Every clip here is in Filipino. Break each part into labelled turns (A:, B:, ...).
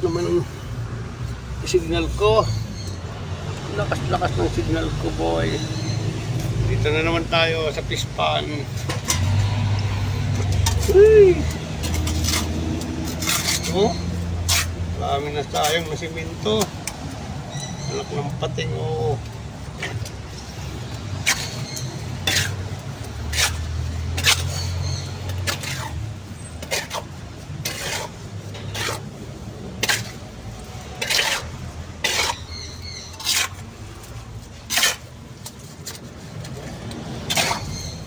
A: naman ang signal ko. Lakas ng signal ko, boy. Dito na naman tayo sa pispan. Uy! Oh, marami na sayang na simento. Anak ng pating, oh.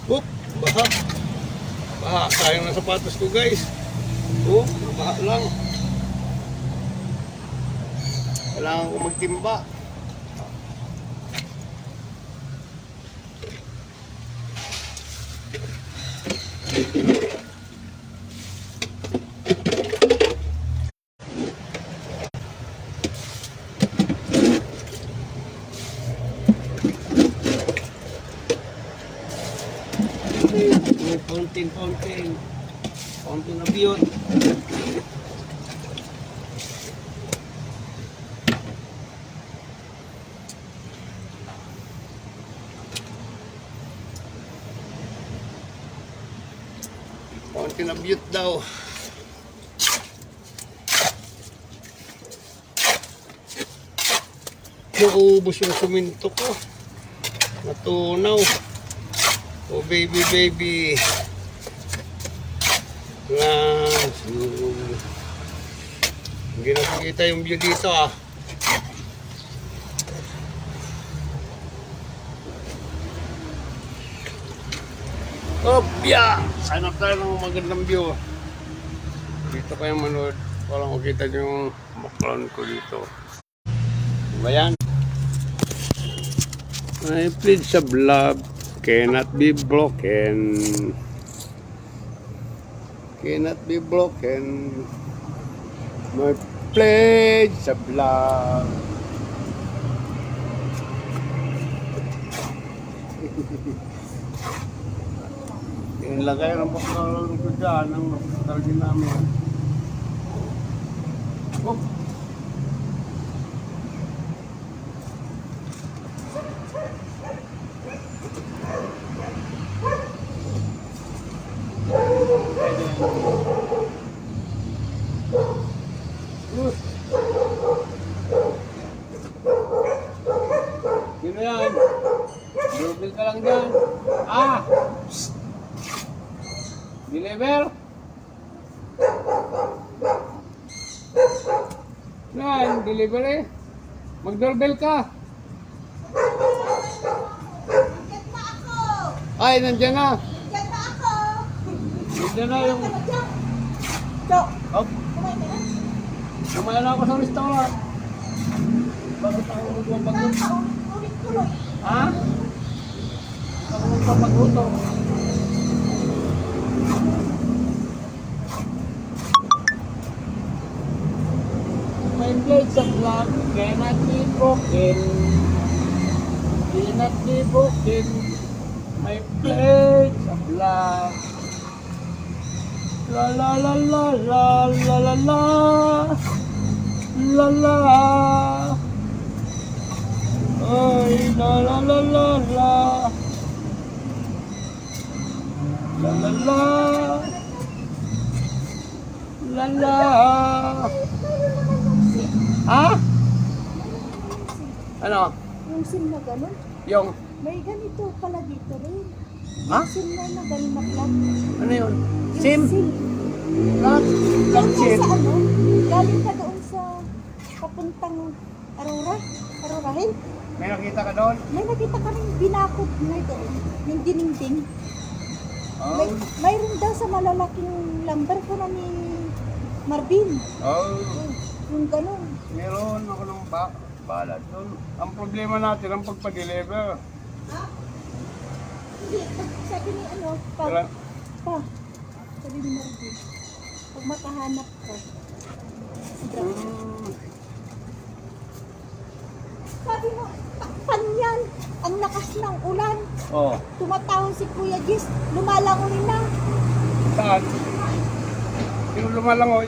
A: Oop, baha. Baha, sayang na sapatos ko, guys. Oh, baha lang. Kailangan ko magtimba. Fountain na biyot. Fountain na biyot daw. Naubos yung suminto ko. Natunaw. Oh baby, baby. Hindi nakikita yung view dito, ah. Opya! Hanap tayo ng magandang view. Dito kayo manood. Walang makita yung background ko dito. Diba yan? My pledge of love cannot be broken. Cannot be broken. My pledge of love. Yan lang kayo ng pagkaroon ko dyan ng hospital din namin. Oh. Sino yan? Doorbell ka lang dyan. Ah! Psst. Deliver? Yan, delivery. Mag-doorbell ka.
B: Nandiyan na ako!
A: Ay, nandiyan na.
B: Nandiyan na ako!
A: Nandiyan na yung...
B: Chok!
A: Oh,
B: Kumain ka na?
A: kumain na ako sa restaurant. Bakit ako magpapagluto?
B: Ulit tuloy.
A: Ha? Ako magpapagluto. My blades of love cannot be broken. Cannot be broken. My blades of love. La la la la la la la la. La la. Ay, la la la la la. La la la. La la. Ha? Ano?
B: Yung sim na gano'n,
A: Yung,
B: may ganito pala dito rin.
A: ha?
B: Yung sim na gano'n na plug.
A: Ano yun?
B: Yung
A: Sim? Lock? Lock
B: Yung
A: sim?
B: sa ano, galing ka doon sa papuntang Aurora, Aurora Hill.
A: May nakita ka doon?
B: May nakita ka rin binakot na doon, yung dinding.
A: Oh.
B: Mayroon daw sa malalaking lumber ko na ni Marvin.
A: Oh.
B: Yung gano'n.
A: Meron ako ng balad doon. Ang problema natin ang pagpa-deliver.
B: Hindi, sabi ni ano,
A: Tara.
B: sabi ni Marvin, pag makahanap ka, sabi mo, takpan yan, ang lakas ng ulan.
A: Oh.
B: Tumatawag si Kuya Jis, lumalangoy na.
A: Saan? Sino lumalangoy?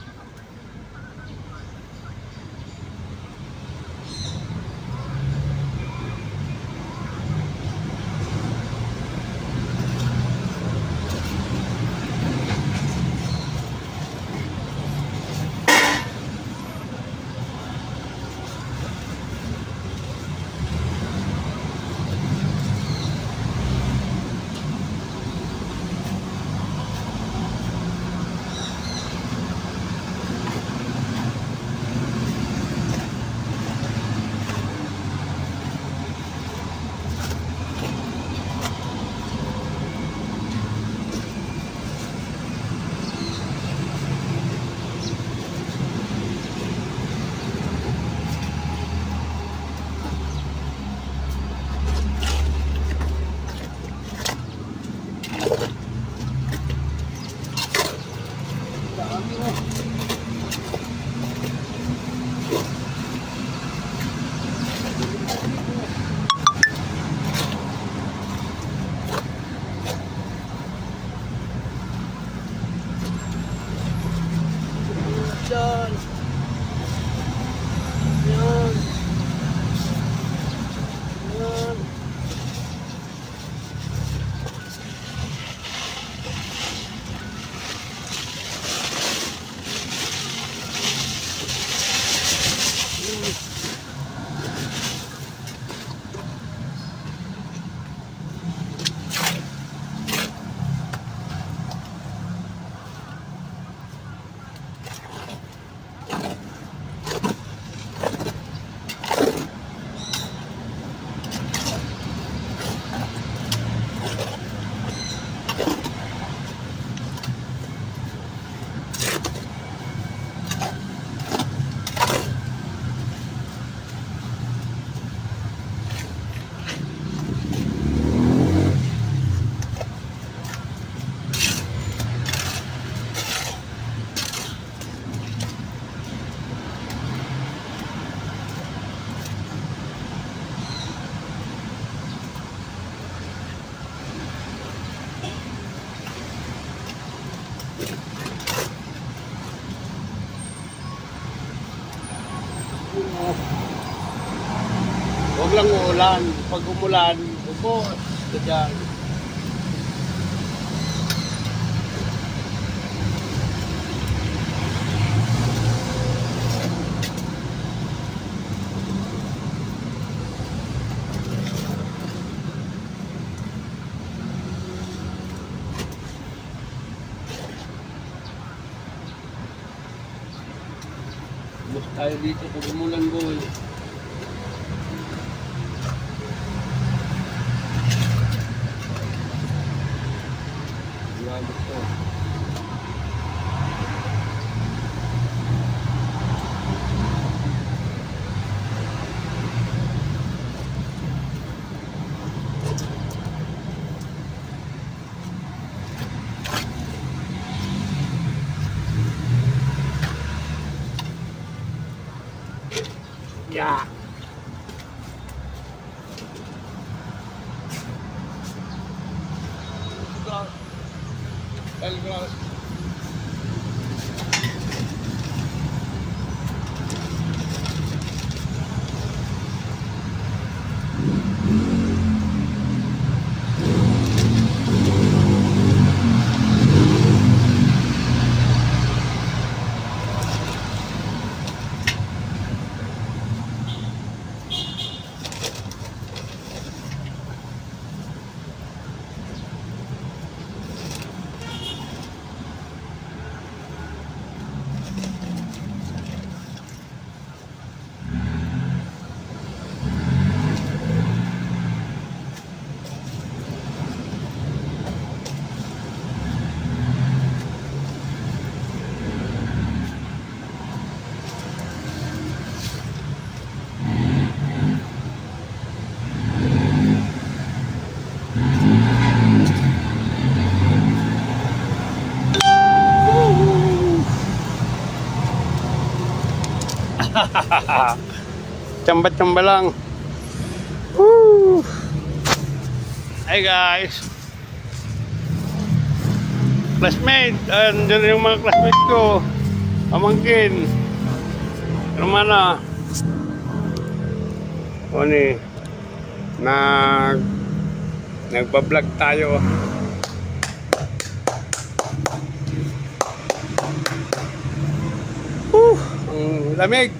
A: Dami mo. Yan. Yan. Yan. Huwag lang uulan. Pag umulan, ubos. Diyan. Ubos tayo dito pag umulan, boy. Grabe to. Yeah. El Gras. Tsamba-tsamba lang. Woo! Hi guys. Classmate, andyan yung mga classmate ko. Pamangkin. Romana. O ni, nagbablog tayo. Ang lamig.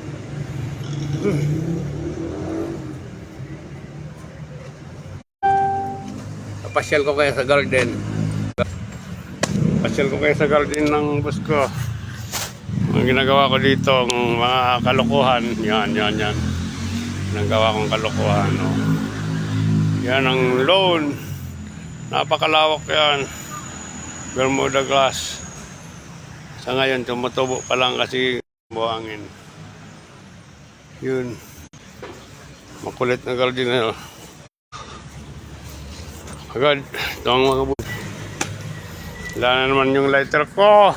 A: Pasyal ko kaya sa garden. Pasyal ko kaya sa garden ng boss ko. Ang ginagawa ko dito, ang mga kalokohan. Yan. Ginagawa kong kalokohan. Oh. Yan ang lawn. Napakalawak yan. Bermuda grass. Sa ngayon, tumutubo pa lang kasi buhangin. Yun. Makulit na garden na yun. Agad, ito ang mga bus. Wala na naman yung lighter ko.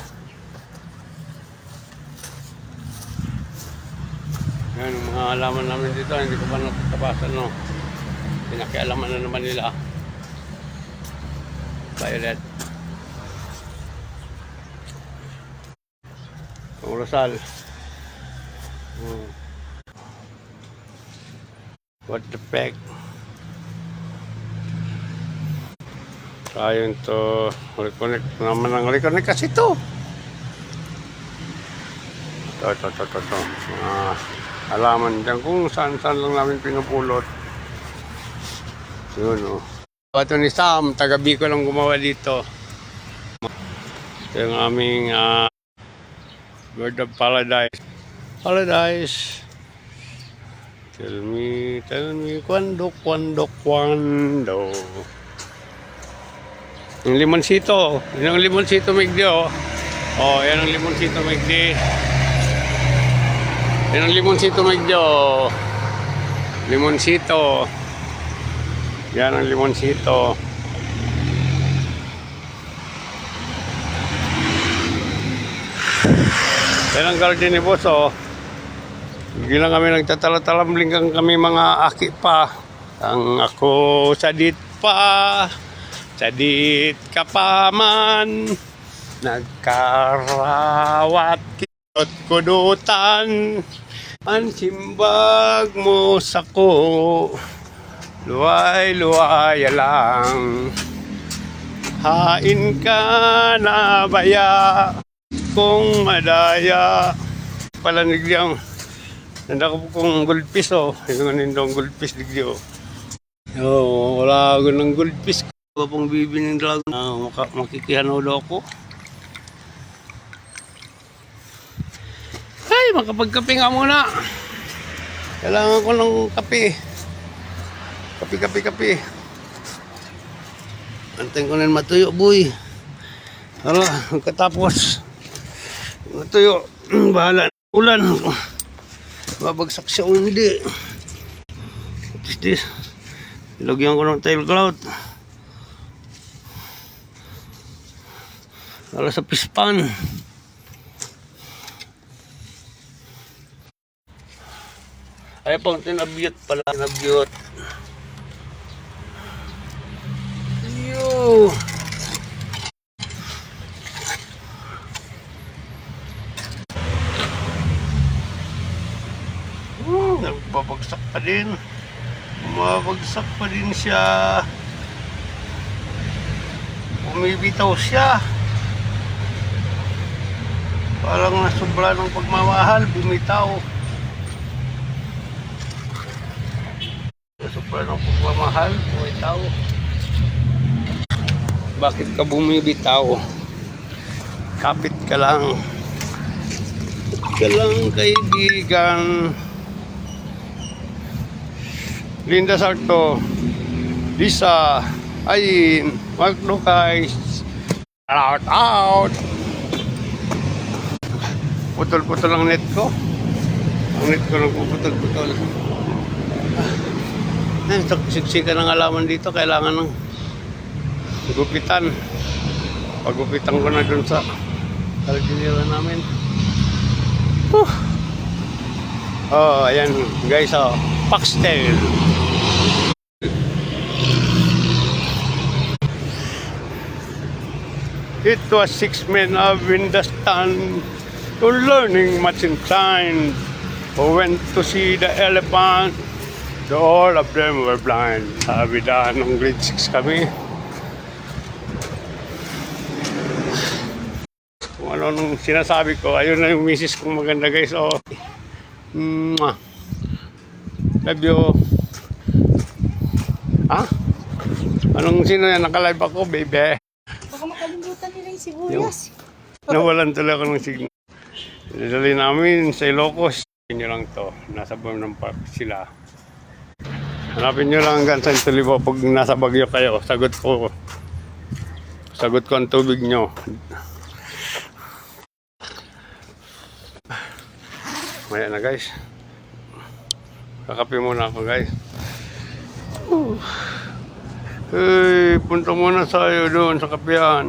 A: Yan, yung mga halaman namin dito, hindi ko pa natatapasan, no. Pinakialaman na naman nila. Violet. Ang Rosal. What the heck? Ayun to, reconnect naman ang reconnect kasi to. Ito. Mga halaman dyan kung saan lang namin pinupulot. Yun, oh. Ito ni Sam, taga Bicol lang gumawa dito. Ito yung aming Bird of Paradise. Paradise. Tell me, kwando. Yung limonsito. Yung limonsito Migdi, oh. Oh, yan ang limonsito Migdi. Yan ang limonsito Migdi, oh. Limonsito. Yan ang limonsito. Yan ang garden ni Boss, oh. Hindi lang kami nagtatala-talamling kami mga aki pa. Ang ako sadit pa. Sadit ka pa man. Nagkarawat kit kudutan. Ang simbag mo sako. Luway lang. Hain ka na baya. Kung madaya. Palanig niyang. Nanda ko kong goldfish, oh. Yung nindong goldfish digyo. Oh, wala ako ng goldfish. Ako pong bibinin lang. Makikihanodo ako. Ay, makapagkape nga muna. Kailangan ko ng kape. Kape. Antayin ko na matuyo, boy. Hala, katapos. Matuyo. Bahala. Ulan. Babagsak siya o hindi. What is this? Ilagyan ko ng tail cloth. Para sa pispan. Ay pang tinabyot pala. Tinabyot. Yo! Nagbabagsak pa din. Bumabagsak pa din siya. Bumibitaw siya. Parang nasobra ng pagmamahal, bumitaw. Nasobra ng pagmamahal, bumitaw. Bakit ka bumibitaw? Kapit ka lang. Kaibigan. Linda Sarto, Lisa, Ayin, Mark Lucas, out. Putol-putol ang net ko. Ang net ko nagpuputol-putol. Siksika ng alaman dito, kailangan ng gupitan. Pagupitan ko na dun sa kalginira namin. Oh, ayan guys, oh. Foxtail. It was 6 men of in the stand to learning much in time. Who went to see the elephant. All of them were blind. Sabi na nung grade 6 kami. Kung ano nung sinasabi ko, ayun na yung misis kong maganda guys. Oh. Love you. Ha? Anong sino yan? Nakalive ako, baby.
B: Baka makalimutan nila yung sibuyas.
A: Nawalan tuloy ako ng signal. Dinali namin sa Ilocos. Hanapin nyo lang to. Nasa Burnham Park sila. Hanapin nyo lang hanggang San Tolibo. Pag nasa Bagyo kayo, sagot ko ang tubig nyo. Maya na guys. Kakape muna ako guys. Hey, punta muna tayo doon sa kapehan.